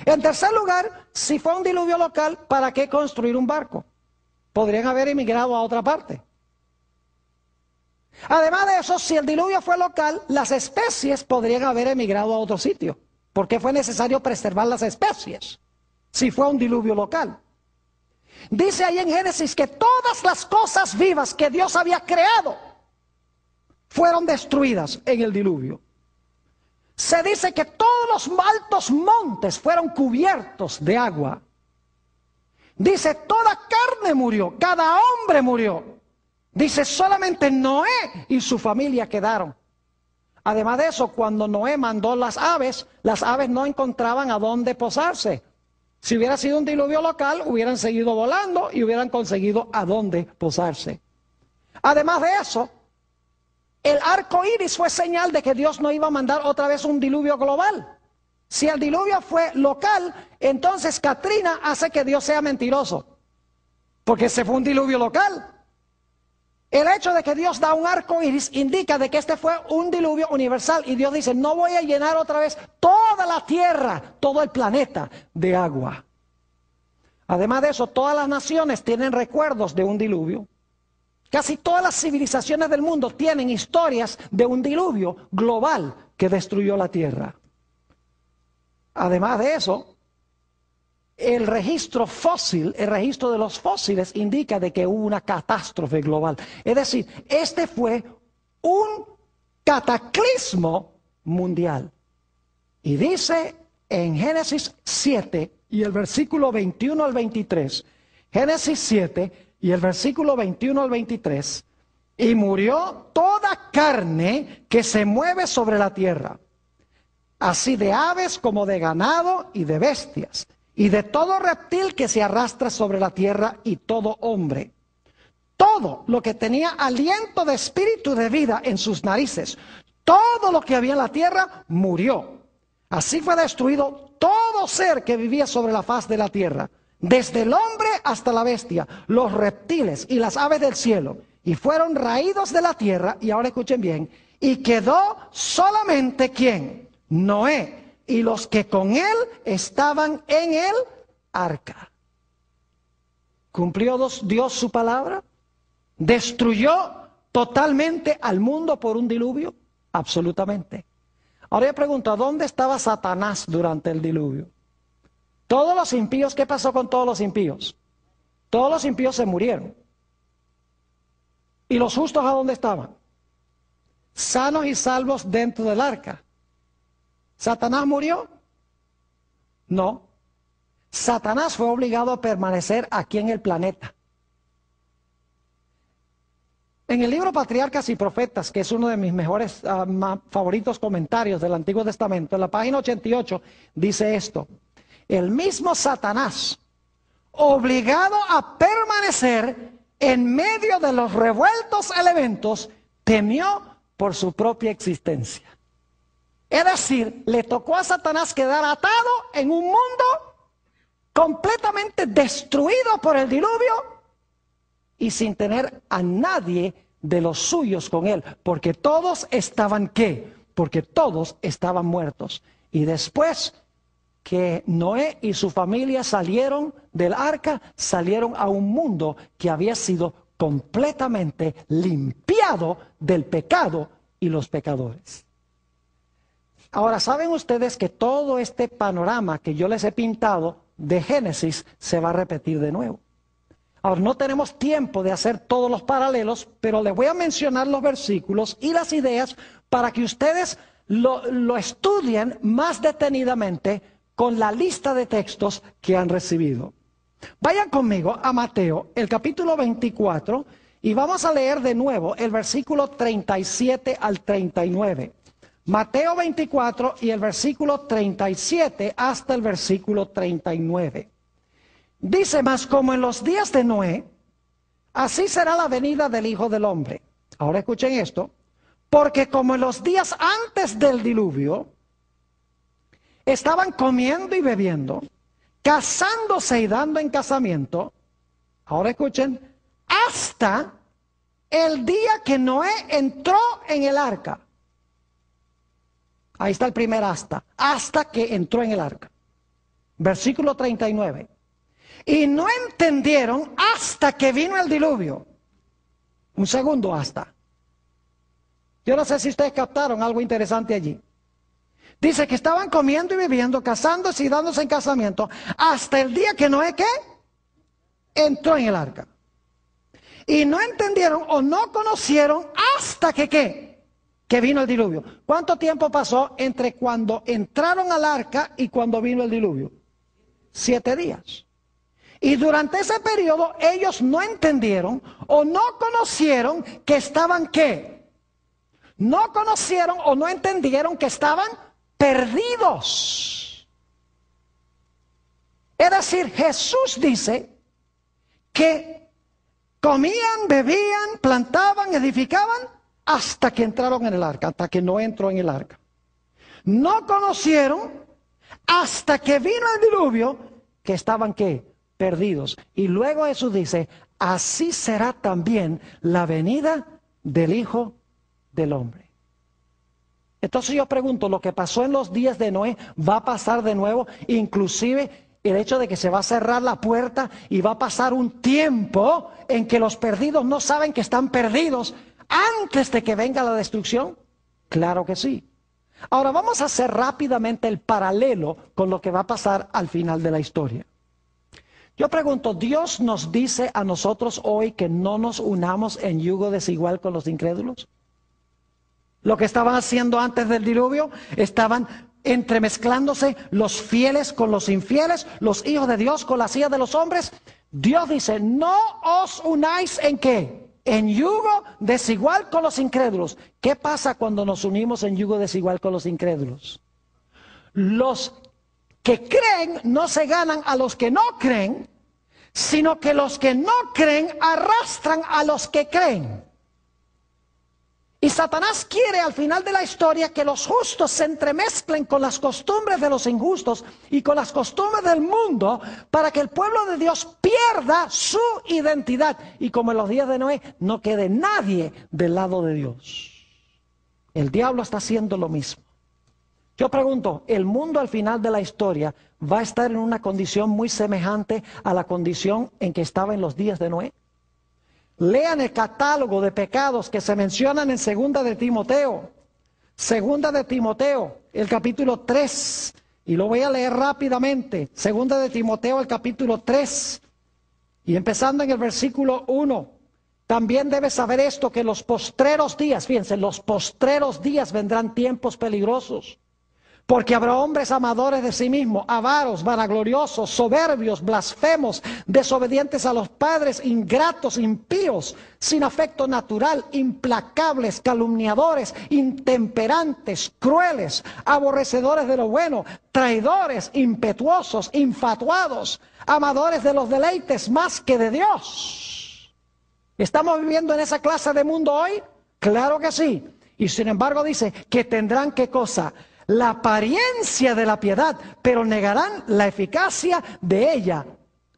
En tercer lugar, si fue un diluvio local, ¿para qué construir un barco? Podrían haber emigrado a otra parte. Además de eso, si el diluvio fue local, las especies podrían haber emigrado a otro sitio. ¿Por qué fue necesario preservar las especies si fue un diluvio local? Dice ahí en Génesis que todas las cosas vivas que Dios había creado fueron destruidas en el diluvio. Se dice que todos los altos montes fueron cubiertos de agua. Dice, toda carne murió, cada hombre murió. Dice, solamente Noé y su familia quedaron. Además de eso, cuando Noé mandó las aves no encontraban a dónde posarse. Si hubiera sido un diluvio local, hubieran seguido volando y hubieran conseguido a dónde posarse. Además de eso, el arco iris fue señal de que Dios no iba a mandar otra vez un diluvio global. Si el diluvio fue local, entonces Katrina hace que Dios sea mentiroso, porque ese fue un diluvio local. El hecho de que Dios da un arco iris indica de que este fue un diluvio universal, y Dios dice, no voy a llenar otra vez toda la tierra, todo el planeta de agua. Además de eso, todas las naciones tienen recuerdos de un diluvio. Casi todas las civilizaciones del mundo tienen historias de un diluvio global que destruyó la tierra. Además de eso, el registro fósil, el registro de los fósiles indica de que hubo una catástrofe global. Es decir, este fue un cataclismo mundial. Y dice en Génesis 7 y el versículo 21 al 23, Génesis 7 y el versículo 21 al 23, y murió toda carne que se mueve sobre la tierra, así de aves como de ganado y de bestias, y de todo reptil que se arrastra sobre la tierra y todo hombre. Todo lo que tenía aliento de espíritu de vida en sus narices, todo lo que había en la tierra murió. Así fue destruido todo ser que vivía sobre la faz de la tierra, desde el hombre hasta la bestia, los reptiles y las aves del cielo, y fueron raídos de la tierra. Y ahora escuchen bien, y quedó solamente ¿quién? Noé y los que con él estaban en el arca. ¿Cumplió Dios su palabra? ¿Destruyó totalmente al mundo por un diluvio? Absolutamente. Ahora yo pregunto, ¿dónde estaba Satanás durante el diluvio? Todos los impíos, ¿qué pasó con todos los impíos? Todos los impíos se murieron. ¿Y los justos a dónde estaban? Sanos y salvos dentro del arca. ¿Satanás murió? No. Satanás fue obligado a permanecer aquí en el planeta. En el libro Patriarcas y Profetas, que es uno de mis mejores favoritos comentarios del Antiguo Testamento, en la página 88 dice esto: el mismo Satanás, obligado a permanecer en medio de los revueltos elementos, temió por su propia existencia. Es decir, le tocó a Satanás quedar atado en un mundo completamente destruido por el diluvio y sin tener a nadie de los suyos con él, porque todos estaban ¿qué? Porque todos estaban muertos. Y después que Noé y su familia salieron del arca, salieron a un mundo que había sido completamente limpiado del pecado y los pecadores. Ahora, ¿saben ustedes que todo este panorama que yo les he pintado de Génesis se va a repetir de nuevo? Ahora, no tenemos tiempo de hacer todos los paralelos, pero les voy a mencionar los versículos y las ideas para que ustedes lo estudien más detenidamente con la lista de textos que han recibido. Vayan conmigo a Mateo, el capítulo 24, y vamos a leer de nuevo el versículo 37 al 39. Mateo 24 y el versículo 37 hasta el versículo 39. Dice: mas como en los días de Noé, así será la venida del Hijo del Hombre. Ahora escuchen esto. Porque como en los días antes del diluvio, estaban comiendo y bebiendo, casándose y dando en casamiento. Ahora escuchen, hasta el día que Noé entró en el arca. Ahí está el primer hasta que entró en el arca. Versículo 39. Y no entendieron hasta que vino el diluvio. Un segundo hasta. Yo no sé si ustedes captaron algo interesante allí. Dice que estaban comiendo y bebiendo, casándose y dándose en casamiento, hasta el día que Noé, ¿qué? Entró en el arca. Y no entendieron o no conocieron hasta que, ¿qué? Que vino el diluvio. ¿Cuánto tiempo pasó entre cuando entraron al arca y cuando vino el diluvio? 7 días. Y durante ese periodo ellos no entendieron o no conocieron que estaban, ¿qué? No conocieron o no entendieron que estaban perdidos. Es decir, Jesús dice que comían, bebían, plantaban, edificaban hasta que entraron en el arca, hasta que no entró en el arca. No conocieron hasta que vino el diluvio que estaban, ¿qué? Perdidos. Y luego Jesús dice: así será también la venida del Hijo del Hombre. Entonces yo pregunto, ¿lo que pasó en los días de Noé va a pasar de nuevo? Inclusive el hecho de que se va a cerrar la puerta y va a pasar un tiempo en que los perdidos no saben que están perdidos antes de que venga la destrucción. Claro que sí. Ahora vamos a hacer rápidamente el paralelo con lo que va a pasar al final de la historia. Yo pregunto, ¿Dios nos dice a nosotros hoy que no nos unamos en yugo desigual con los incrédulos? Lo que estaban haciendo antes del diluvio, estaban entremezclándose los fieles con los infieles, los hijos de Dios con las hijas de los hombres. Dios dice: no os unáis ¿en qué? En yugo desigual con los incrédulos. ¿Qué pasa cuando nos unimos en yugo desigual con los incrédulos? Los que creen no se ganan a los que no creen, sino que los que no creen arrastran a los que creen. Y Satanás quiere al final de la historia que los justos se entremezclen con las costumbres de los injustos y con las costumbres del mundo, para que el pueblo de Dios pierda su identidad. Y como en los días de Noé, no quede nadie del lado de Dios. El diablo está haciendo lo mismo. Yo pregunto, ¿el mundo al final de la historia va a estar en una condición muy semejante a la condición en que estaba en los días de Noé? Lean el catálogo de pecados que se mencionan en Segunda de Timoteo. Segunda de Timoteo, el capítulo 3. Y lo voy a leer rápidamente. Segunda de Timoteo, el capítulo 3. Y empezando en el versículo 1. También debes saber esto, que los postreros días, fíjense, los postreros días vendrán tiempos peligrosos. Porque habrá hombres amadores de sí mismos, avaros, vanagloriosos, soberbios, blasfemos, desobedientes a los padres, ingratos, impíos, sin afecto natural, implacables, calumniadores, intemperantes, crueles, aborrecedores de lo bueno, traidores, impetuosos, infatuados, amadores de los deleites más que de Dios. ¿Estamos viviendo en esa clase de mundo hoy? Claro que sí. Y sin embargo dice que tendrán, ¿qué cosa? La apariencia de la piedad, pero negarán la eficacia de ella.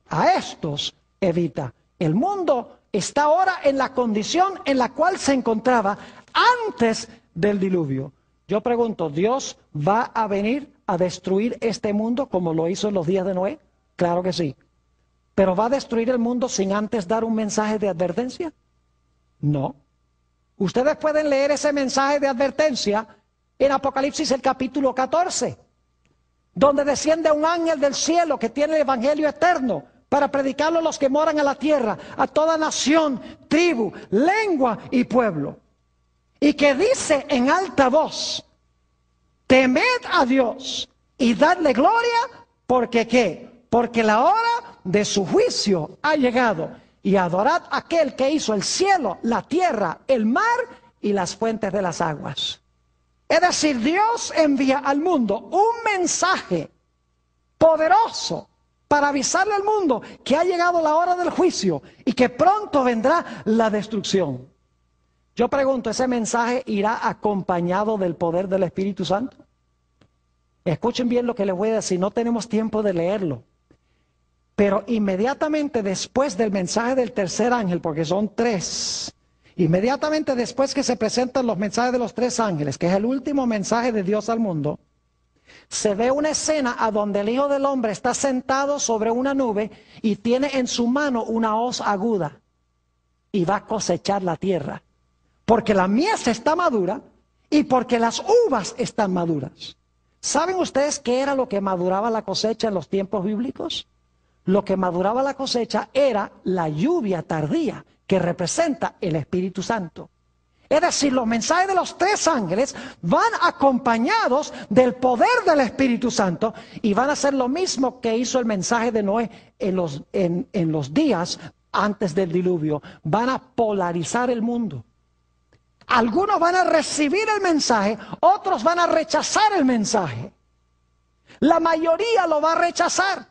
A estos evita. El mundo está ahora en la condición en la cual se encontraba antes del diluvio. Yo pregunto, ¿Dios va a venir a destruir este mundo como lo hizo en los días de Noé? Claro que sí. ¿Pero va a destruir el mundo sin antes dar un mensaje de advertencia? No. Ustedes pueden leer ese mensaje de advertencia en Apocalipsis el capítulo 14, donde desciende un ángel del cielo que tiene el evangelio eterno para predicarlo a los que moran en la tierra, a toda nación, tribu, lengua y pueblo. Y que dice en alta voz, temed a Dios y dadle gloria, porque ¿qué? Porque la hora de su juicio ha llegado, y adorad a aquel que hizo el cielo, la tierra, el mar y las fuentes de las aguas. Es decir, Dios envía al mundo un mensaje poderoso para avisarle al mundo que ha llegado la hora del juicio y que pronto vendrá la destrucción. Yo pregunto, ¿ese mensaje irá acompañado del poder del Espíritu Santo? Escuchen bien lo que les voy a decir, no tenemos tiempo de leerlo. Pero inmediatamente después del mensaje del tercer ángel, porque son 3, inmediatamente después que se presentan los mensajes de los 3 ángeles, que es el último mensaje de Dios al mundo, se ve una escena a donde el Hijo del Hombre está sentado sobre una nube y tiene en su mano una hoz aguda y va a cosechar la tierra. Porque la mies está madura y porque las uvas están maduras. ¿Saben ustedes qué era lo que maduraba la cosecha en los tiempos bíblicos? Lo que maduraba la cosecha era la lluvia tardía, que representa el Espíritu Santo. Es decir, los mensajes de los 3 ángeles van acompañados del poder del Espíritu Santo y van a hacer lo mismo que hizo el mensaje de Noé en los días antes del diluvio. Van a polarizar el mundo. Algunos van a recibir el mensaje, otros van a rechazar el mensaje. La mayoría lo va a rechazar.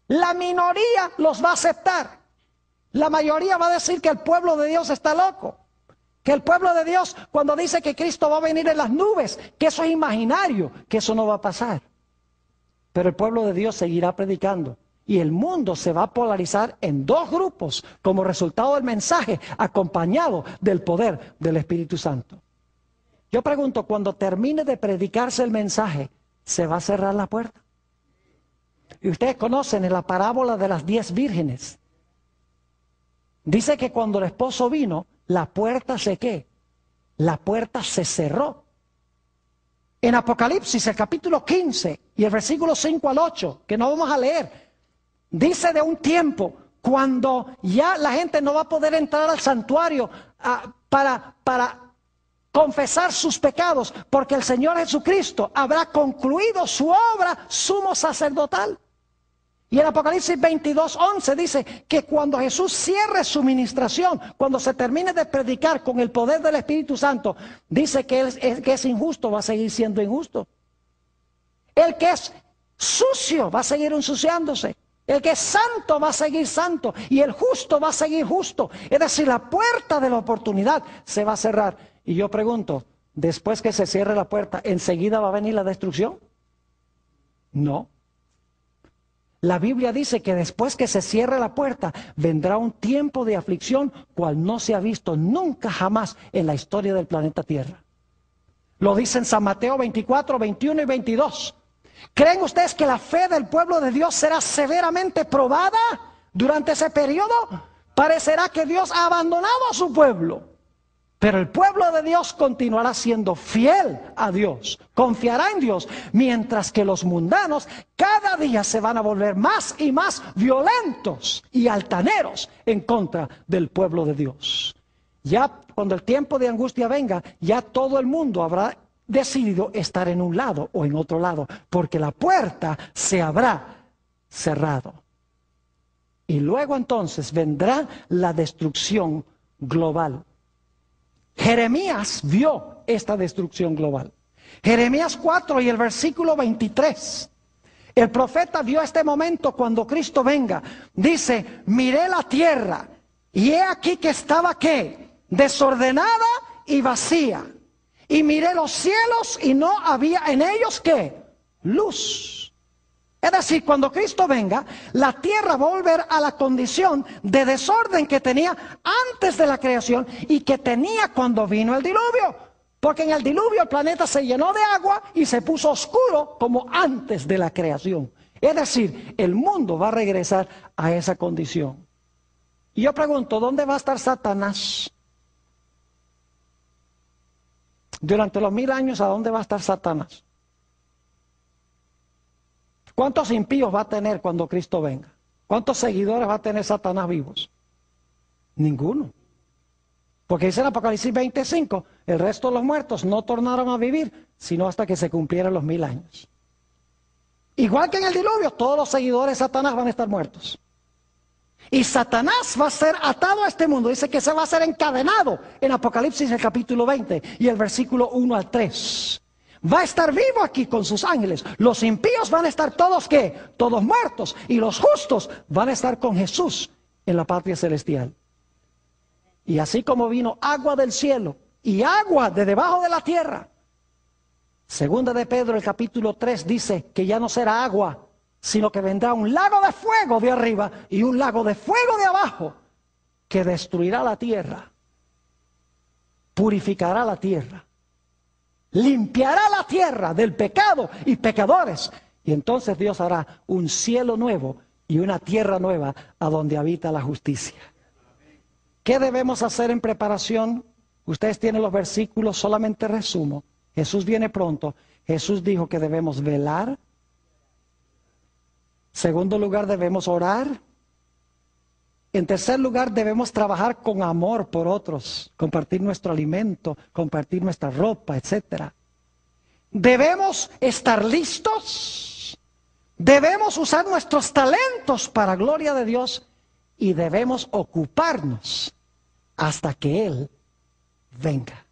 La minoría los va a aceptar. La mayoría va a decir que el pueblo de Dios está loco. Que el pueblo de Dios, cuando dice que Cristo va a venir en las nubes, que eso es imaginario, que eso no va a pasar. Pero el pueblo de Dios seguirá predicando. Y el mundo se va a polarizar en 2 grupos como resultado del mensaje acompañado del poder del Espíritu Santo. Yo pregunto, cuando termine de predicarse el mensaje, ¿se va a cerrar la puerta? Y ustedes conocen en la parábola de las 10 vírgenes. Dice que cuando el esposo vino, la puerta se ¿qué? La puerta se cerró. En Apocalipsis, el capítulo 15 y el versículo 5 al 8, que no vamos a leer, dice de un tiempo cuando ya la gente no va a poder entrar al santuario para confesar sus pecados, porque el Señor Jesucristo habrá concluido su obra sumo sacerdotal. Y en Apocalipsis 22:11 dice que cuando Jesús cierre su ministración, cuando se termine de predicar con el poder del Espíritu Santo, dice que es injusto, va a seguir siendo injusto. El que es sucio va a seguir ensuciándose. El que es santo va a seguir santo. Y el justo va a seguir justo. Es decir, la puerta de la oportunidad se va a cerrar. Y yo pregunto, después que se cierre la puerta, ¿enseguida va a venir la destrucción? No. La Biblia dice que después que se cierre la puerta, vendrá un tiempo de aflicción cual no se ha visto nunca jamás en la historia del planeta Tierra. Lo dice en San Mateo 24, 21 y 22. ¿Creen ustedes que la fe del pueblo de Dios será severamente probada durante ese periodo? Parecerá que Dios ha abandonado a su pueblo. Pero el pueblo de Dios continuará siendo fiel a Dios, confiará en Dios, mientras que los mundanos cada día se van a volver más y más violentos y altaneros en contra del pueblo de Dios. Ya cuando el tiempo de angustia venga, ya todo el mundo habrá decidido estar en un lado o en otro lado, porque la puerta se habrá cerrado. Y luego entonces vendrá la destrucción global. Jeremías vio esta destrucción global. Jeremías 4 y el versículo 23. El profeta vio este momento cuando Cristo venga. Dice, miré la tierra y he aquí que estaba ¿qué? Desordenada y vacía. Y miré los cielos y no había en ellos ¿qué? Luz. Es decir, cuando Cristo venga, la tierra va a volver a la condición de desorden que tenía antes de la creación y que tenía cuando vino el diluvio. Porque en el diluvio el planeta se llenó de agua y se puso oscuro como antes de la creación. Es decir, el mundo va a regresar a esa condición. Y yo pregunto, ¿dónde va a estar Satanás? Durante los 1000 años, ¿a dónde va a estar Satanás? ¿Cuántos impíos va a tener cuando Cristo venga? ¿Cuántos seguidores va a tener Satanás vivos? Ninguno. Porque dice en Apocalipsis 25, el resto de los muertos no tornaron a vivir, sino hasta que se cumplieran los 1000 años. Igual que en el diluvio, todos los seguidores de Satanás van a estar muertos. Y Satanás va a ser atado a este mundo. Dice que se va a ser encadenado en Apocalipsis el capítulo 20 y el versículo 1 al 3. Va a estar vivo aquí con sus ángeles. Los impíos van a estar todos, ¿qué? Todos muertos. Y los justos van a estar con Jesús en la patria celestial. Y así como vino agua del cielo y agua de debajo de la tierra. Segunda de Pedro, el capítulo 3, dice que ya no será agua, sino que vendrá un lago de fuego de arriba y un lago de fuego de abajo que destruirá la tierra, purificará la tierra, limpiará la tierra del pecado y pecadores. Y entonces Dios hará un cielo nuevo y una tierra nueva a donde habita la justicia. ¿Qué debemos hacer en preparación? Ustedes tienen los versículos, solamente resumo. Jesús viene pronto. Jesús dijo que debemos velar. Segundo lugar, debemos orar. En tercer lugar, debemos trabajar con amor por otros, compartir nuestro alimento, compartir nuestra ropa, etc. Debemos estar listos. Debemos usar nuestros talentos para gloria de Dios y debemos ocuparnos hasta que Él venga.